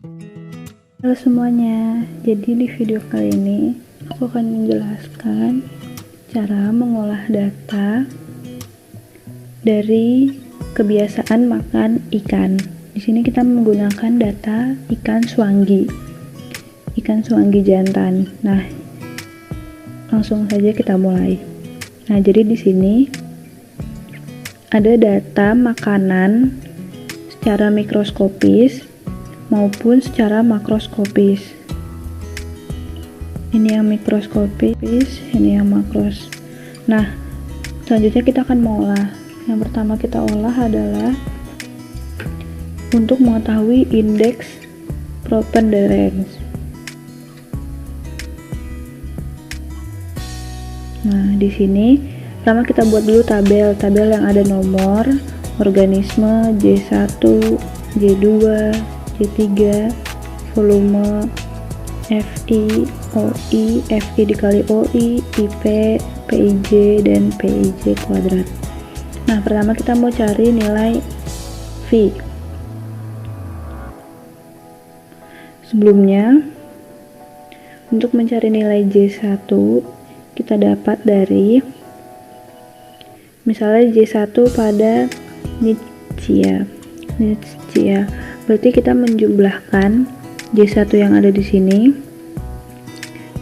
Halo semuanya, jadi di video kali ini aku akan menjelaskan cara mengolah data dari kebiasaan makan ikan. Di sini kita menggunakan data ikan swanggi jantan. Nah, langsung saja kita mulai. Nah, jadi di sini ada data makanan secara mikroskopis maupun secara makroskopis. Ini yang mikroskopis, ini yang makros. Nah, selanjutnya kita akan mengolah. Yang pertama kita olah adalah untuk mengetahui indeks preponderance. Nah, di sini pertama kita buat dulu tabel yang ada nomor organisme J1, J2, J3, volume, FI, OI, FI dikali OI, IP, PIJ, dan PIJ kuadrat. Nah, pertama kita mau cari nilai V. Sebelumnya, untuk mencari nilai J1, kita dapat dari misalnya J1 pada Nitschia. Berarti kita menjumlahkan J1 yang ada di sini,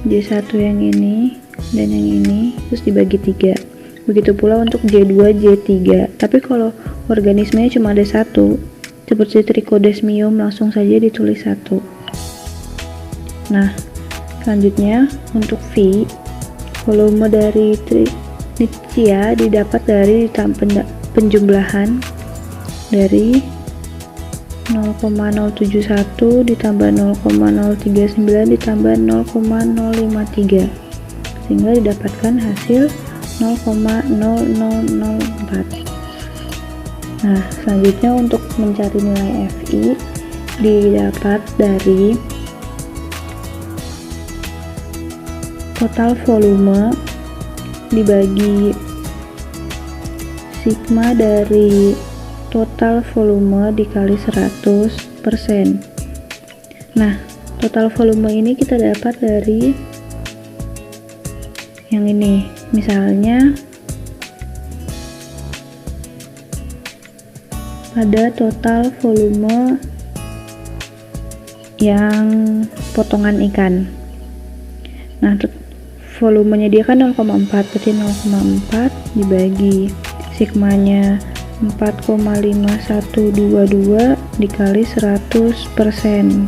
J1 yang ini, dan yang ini, terus dibagi 3. Begitu pula untuk J2, J3. Tapi kalau organismenya cuma ada 1, seperti Trichodesmium, langsung saja ditulis 1. Nah, selanjutnya untuk V, volume dari Nitschia didapat dari penjumlahan dari 0,071 ditambah 0,039 ditambah 0,053, sehingga didapatkan hasil 0,0004. Nah, selanjutnya untuk mencari nilai FI didapat dari total volume dibagi sigma dari total volume dikali 100%. Nah, total volume ini kita dapat dari yang ini. Misalnya pada total volume yang potongan ikan. Nah, volumenya dia kan 0,4, berarti 0,4 dibagi sigmanya 4,5122 dikali 100%.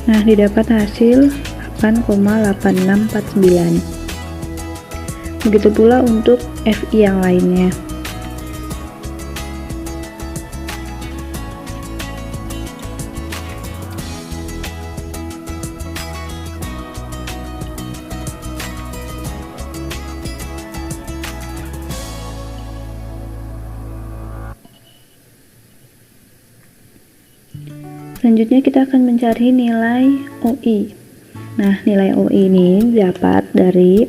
Nah, didapat hasil 8,8649. Begitu pula untuk FI yang lainnya. Selanjutnya kita akan mencari nilai OI. Nah, nilai OI ini dapat dari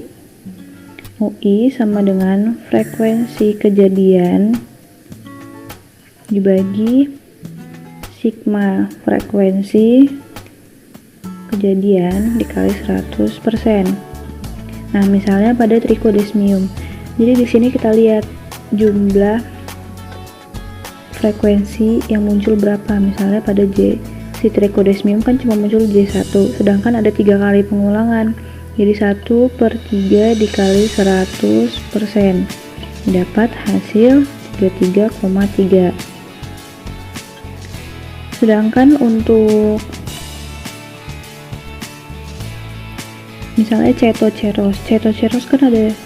OI sama dengan frekuensi kejadian dibagi sigma frekuensi kejadian dikali 100%. Nah, misalnya pada Trichodesmium. Jadi di sini kita lihat jumlah frekuensi yang muncul berapa. Misalnya pada si Trichodesmium kan cuma muncul J1, sedangkan ada 3 kali pengulangan, jadi 1/3 dikali 100%, dapat hasil 33,3. Sedangkan untuk misalnya Cetoceros kan ada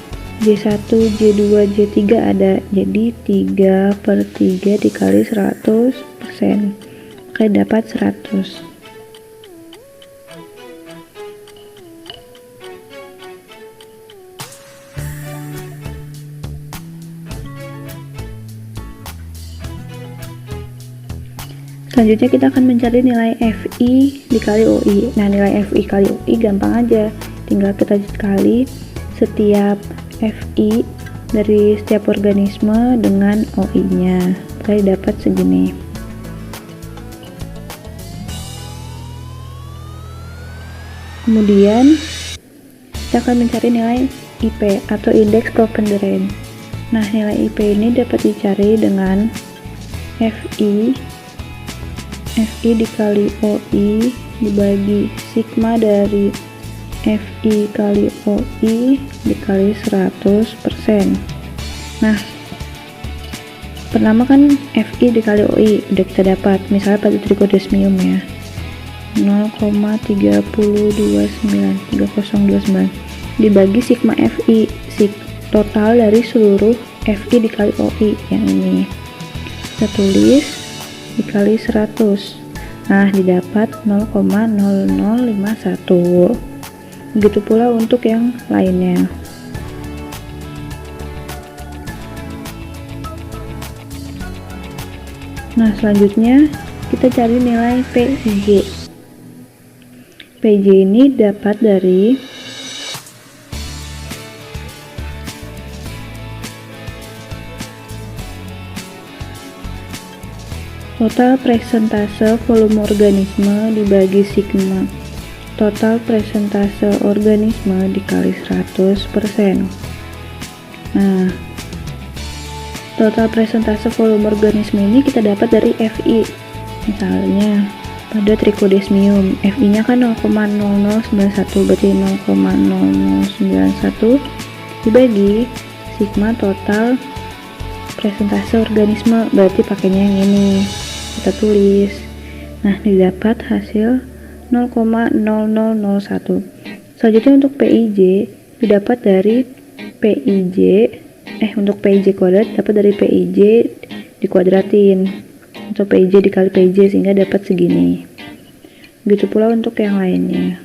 J1, J2, J3 ada, jadi 3/3 dikali 100%, maka dapat 100. Selanjutnya kita akan mencari nilai FI dikali OI. Nah, nilai FI kali OI gampang aja, tinggal kita kali setiap FI dari setiap organisme dengan OI-nya. Kali dapat segini. Kemudian kita akan mencari nilai IP atau indeks preponderance. Nah, nilai IP ini dapat dicari dengan FI dikali OI dibagi sigma dari FI kali OI dikali 100%. Nah, pertama kan FI dikali OI udah kita dapat, misalnya pada trichodesmium ya, 0,3029 dibagi sigma FI, total dari seluruh FI dikali OI yang ini, kita tulis dikali 100. Nah, didapat 0,0051. Begitu pula untuk yang lainnya. Nah, selanjutnya kita cari nilai PIJ. PIJ ini dapat dari total presentase volume organisme dibagi sigma total presentase organisme dikali 100%. Nah, total presentase volume organisme ini kita dapat dari FI. Misalnya pada trichodesmium, FI-nya kan 0,0091, berarti 0,0091 dibagi sigma total presentase organisme, berarti pakainya yang ini. Kita tulis. Nah, didapat hasil 0,0001. Selanjutnya untuk PIJ didapat dari untuk PIJ kuadrat dapat dari PIJ dikuadratin atau PIJ dikali PIJ sehingga dapat segini. Begitu pula untuk yang lainnya.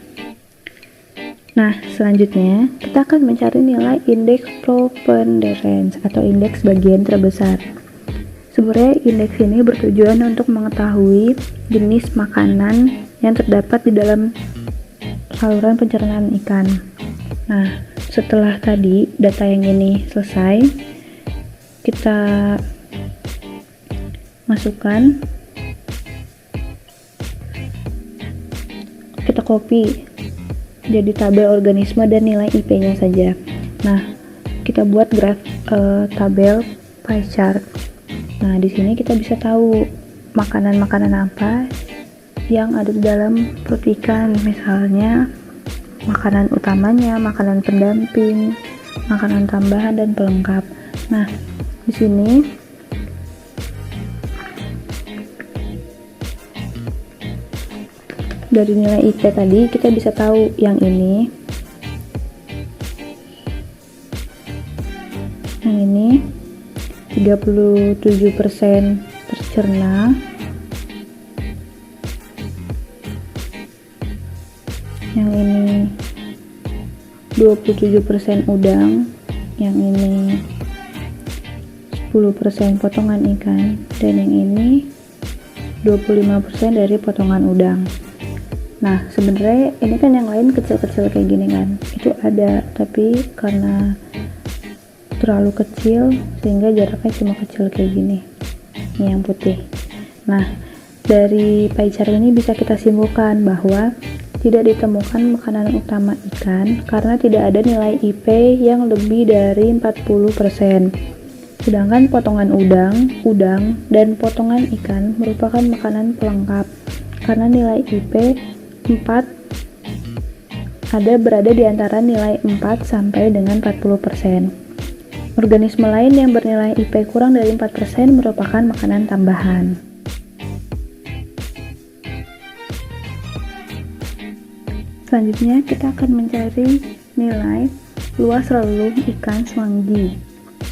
Nah, selanjutnya kita akan mencari nilai indeks preponderance atau indeks bagian terbesar. Sebenarnya indeks ini bertujuan untuk mengetahui jenis makanan yang terdapat di dalam saluran pencernaan ikan. Nah, setelah tadi data yang ini selesai, kita masukkan, kita copy jadi tabel organisme dan nilai IP-nya saja. Nah, kita buat tabel pie chart. Nah, di sini kita bisa tahu makanan-makanan apa yang ada di dalam perut ikan, misalnya makanan utamanya, makanan pendamping, makanan tambahan dan pelengkap. Nah, di sini dari nilai IP tadi kita bisa tahu yang ini, yang ini 37% tercerna, yang ini 27% udang, yang ini 10% potongan ikan, dan yang ini 25% dari potongan udang. Nah, sebenarnya ini kan yang lain kecil-kecil kayak gini kan, itu ada, tapi karena terlalu kecil sehingga jaraknya cuma kecil kayak gini. Ini yang putih. Nah, dari pie chart ini bisa kita simpulkan bahwa tidak ditemukan makanan utama ikan karena tidak ada nilai IP yang lebih dari 40%. Sedangkan potongan udang, dan potongan ikan merupakan makanan pelengkap karena nilai IP 4 berada di antara nilai 4 sampai dengan 40%. Organisme lain yang bernilai IP kurang dari 4% merupakan makanan tambahan. Selanjutnya kita akan mencari nilai luas relung ikan semanggi.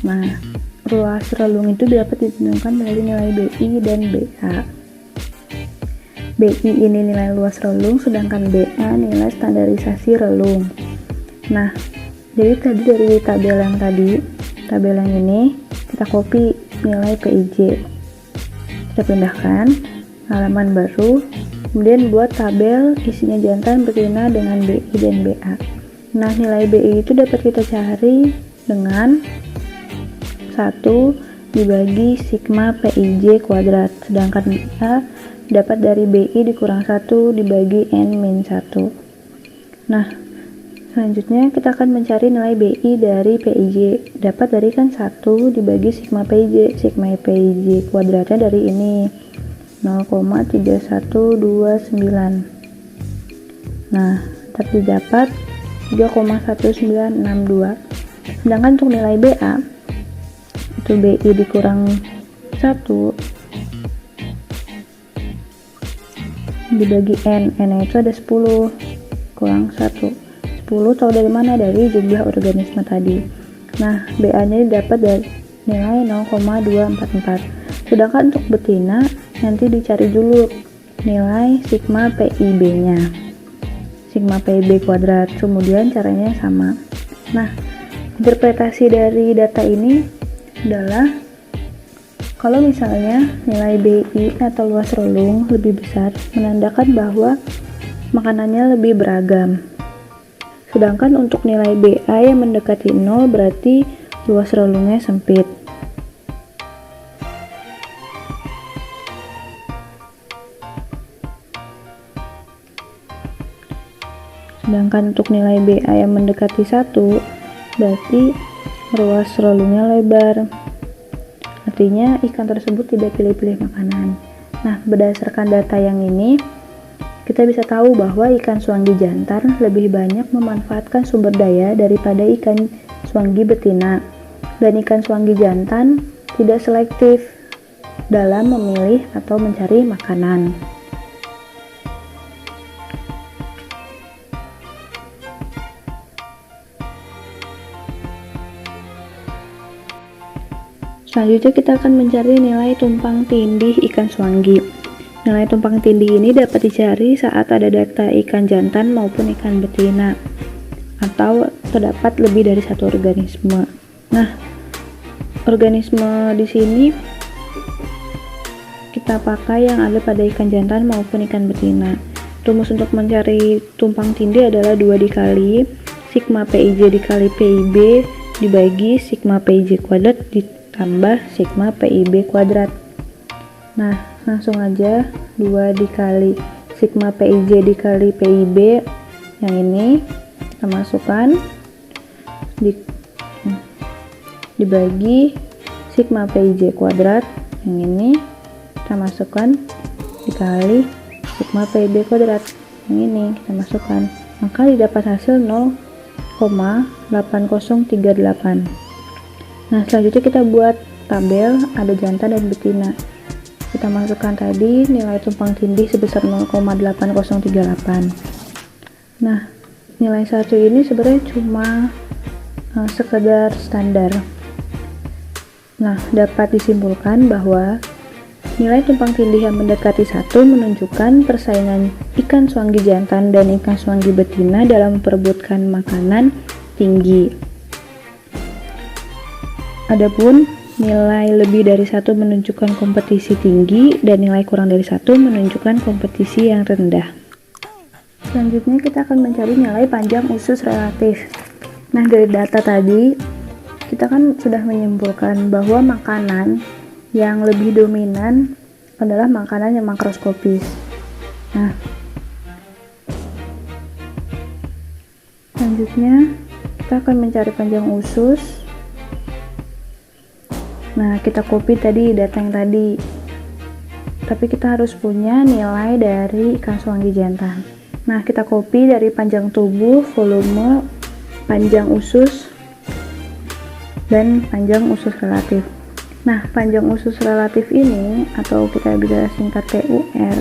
Nah, luas relung itu dapat ditentukan melalui nilai BI dan BA. BI ini nilai luas relung, sedangkan BA nilai standarisasi relung. Nah, jadi tadi dari tabel yang ini kita copy nilai PIJ, kita pindahkan halaman baru, kemudian buat tabel isinya jantan berkaitan dengan BI dan BA. Nah, nilai BI itu dapat kita cari dengan 1 dibagi sigma PIJ kuadrat, sedangkan A dapat dari BI dikurang 1 dibagi N-1. Nah, selanjutnya kita akan mencari nilai BI dari PIJ. Dapat dari kan 1 dibagi sigma PIJ. Sigma PIJ kuadratnya dari ini 0,3129. Nah, tapi dapat 3,1962. Sedangkan untuk nilai BA itu BI dikurang 1 dibagi N itu ada 10 kurang 1. 10 tahu dari mana? Dari jumlah organisme tadi. Nah, BA nya dapat dari nilai 0,244. Sedangkan untuk betina nanti dicari dulu nilai sigma PIB nya, sigma PIB kuadrat. Kemudian caranya sama. Nah, interpretasi dari data ini adalah kalau misalnya nilai BI atau luas relung lebih besar, menandakan bahwa makanannya lebih beragam. Sedangkan untuk nilai BA yang mendekati 0 berarti luas relungnya sempit. Sedangkan untuk nilai BA yang mendekati 1 berarti ruas relungnya lebar. Artinya ikan tersebut tidak pilih-pilih makanan. Nah, berdasarkan data yang ini, kita bisa tahu bahwa ikan suanggi jantan lebih banyak memanfaatkan sumber daya daripada ikan suanggi betina. Dan ikan suanggi jantan tidak selektif dalam memilih atau mencari makanan. Selanjutnya kita akan mencari nilai tumpang tindih ikan suanggi. Nilai tumpang tindih ini dapat dicari saat ada data ikan jantan maupun ikan betina, atau terdapat lebih dari satu organisme. Nah, organisme di sini kita pakai yang ada pada ikan jantan maupun ikan betina. Rumus untuk mencari tumpang tindih adalah 2 dikali sigma PIJ dikali PIB dibagi sigma PIJ kuadrat ditambah sigma PIB kuadrat. Nah, langsung aja 2 dikali sigma PIJ dikali PIB yang ini kita masukkan dibagi sigma PIJ kuadrat yang ini kita masukkan dikali sigma PIB kuadrat yang ini kita masukkan, maka didapat hasil 0,8038. Nah, selanjutnya kita buat tabel ada jantan dan betina. Kita masukkan tadi nilai tumpang tindih sebesar 0,8038. Nah, nilai 1 ini sebenarnya cuma sekedar standar. Nah, dapat disimpulkan bahwa nilai tumpang tindih yang mendekati 1 menunjukkan persaingan ikan suanggi jantan dan ikan suanggi betina dalam memperebutkan makanan tinggi. Adapun nilai lebih dari 1 menunjukkan kompetisi tinggi dan nilai kurang dari 1 menunjukkan kompetisi yang rendah. Selanjutnya kita akan mencari nilai panjang usus relatif. Nah, dari data tadi kita kan sudah menyimpulkan bahwa makanan yang lebih dominan adalah makanan yang makroskopis. Nah, selanjutnya kita akan mencari panjang usus. Nah, kita copy tadi data yang tadi, tapi kita harus punya nilai dari ikan suanggi jantan. Nah, kita copy dari panjang tubuh, volume, panjang usus, dan panjang usus relatif. Nah, panjang usus relatif ini, atau kita bisa singkat PUR,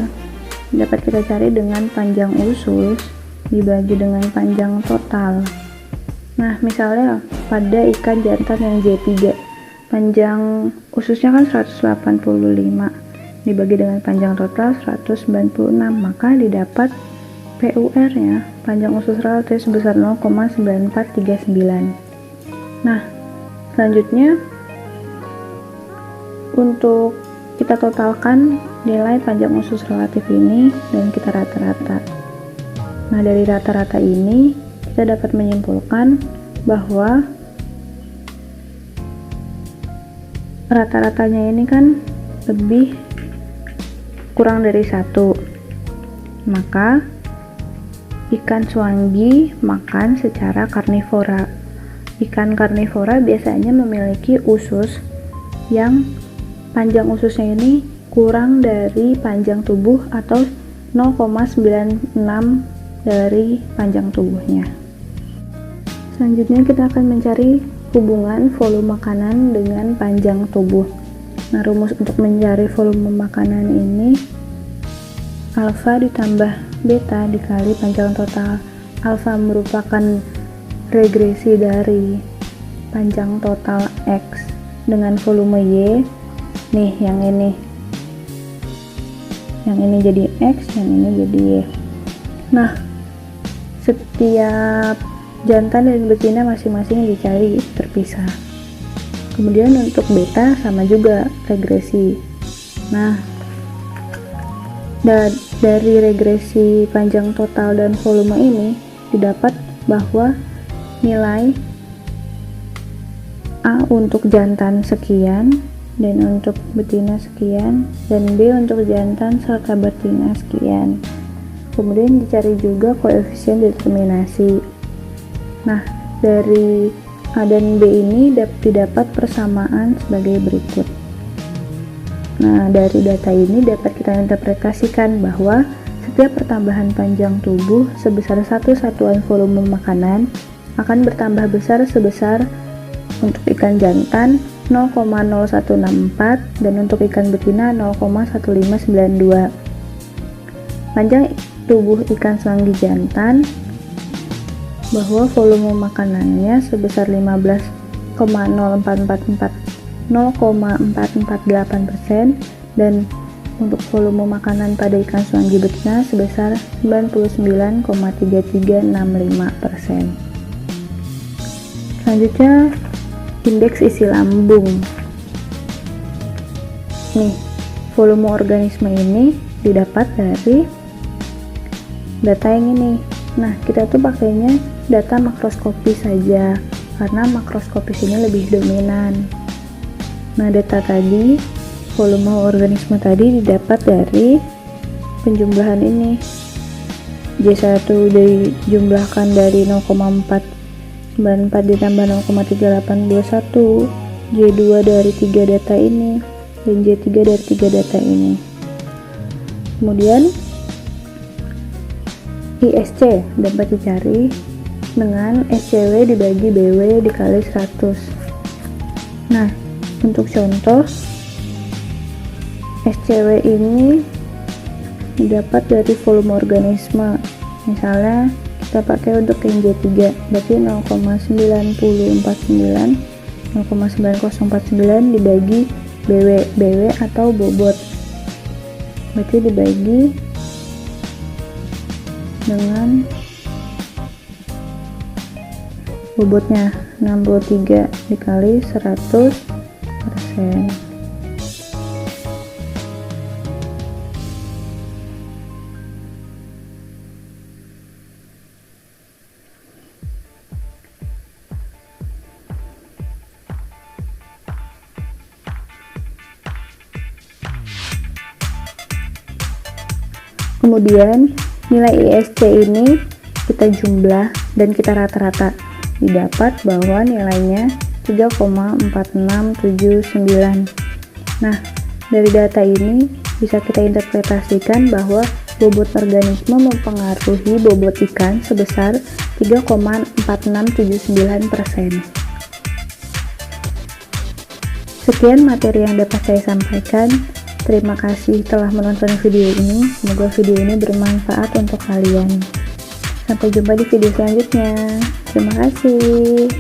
dapat kita cari dengan panjang usus dibagi dengan panjang total. Nah, misalnya pada ikan jantan yang J3, panjang ususnya kan 185 dibagi dengan panjang total 196, maka didapat PUR nya panjang usus relatif sebesar 0,9439. Nah, selanjutnya untuk kita totalkan nilai panjang usus relatif ini dan kita rata-rata. Nah, dari rata-rata ini kita dapat menyimpulkan bahwa rata-ratanya ini kan lebih kurang dari 1, maka ikan swanggi makan secara karnivora. Ikan karnivora biasanya memiliki usus yang panjang ususnya ini kurang dari panjang tubuh atau 0,96 dari panjang tubuhnya. Selanjutnya kita akan mencari hubungan volume makanan dengan panjang tubuh. Nah, rumus untuk mencari volume makanan ini alfa ditambah beta dikali panjang total. Alfa merupakan regresi dari panjang total X dengan volume Y. Nih, yang ini jadi X, yang ini jadi Y. Nah, setiap jantan dan betina masing-masing dicari terpisah. Kemudian untuk beta sama juga regresi. Nah, dari regresi panjang total dan volume ini didapat bahwa nilai A untuk jantan sekian dan untuk betina sekian, dan B untuk jantan serta betina sekian. Kemudian dicari juga koefisien determinasi. Nah, dari A dan B ini didapat persamaan sebagai berikut. Nah, dari data ini dapat kita interpretasikan bahwa setiap pertambahan panjang tubuh sebesar satu satuan volume makanan akan bertambah besar sebesar untuk ikan jantan 0,0164 dan untuk ikan betina 0,1592. Panjang tubuh ikan swanggi jantan bahwa volume makanannya sebesar 0,448% dan untuk volume makanan pada ikan swanggi betina sebesar 99,3365%. Selanjutnya, indeks isi lambung. Nih, volume organisme ini didapat dari data yang ini. Nah, kita tuh pakainya data makroskopis saja karena makroskopis ini lebih dominan. Nah, data tadi, volume organisme tadi didapat dari penjumlahan ini. J1 dijumlahkan dari 0,494 ditambah 0,3821, J2 dari 3 data ini, dan J3 dari 3 data ini. Kemudian ISC dapat dicari dengan SCW dibagi BW dikali 100. Nah, untuk contoh SCW ini didapat dari volume organisme. Misalnya kita pakai untuk yang J3, berarti 0,9049 dibagi BW atau bobot, berarti dibagi dengan bobotnya 63 dikali 100%. Kemudian nilai ISC ini kita jumlah dan kita rata-rata, didapat bahwa nilainya 3,4679. Nah, dari data ini bisa kita interpretasikan bahwa bobot organisme mempengaruhi bobot ikan sebesar 3,4679%. Sekian materi yang dapat saya sampaikan. Terima kasih telah menonton video ini. Semoga video ini bermanfaat untuk kalian. Sampai jumpa di video selanjutnya. Terima kasih.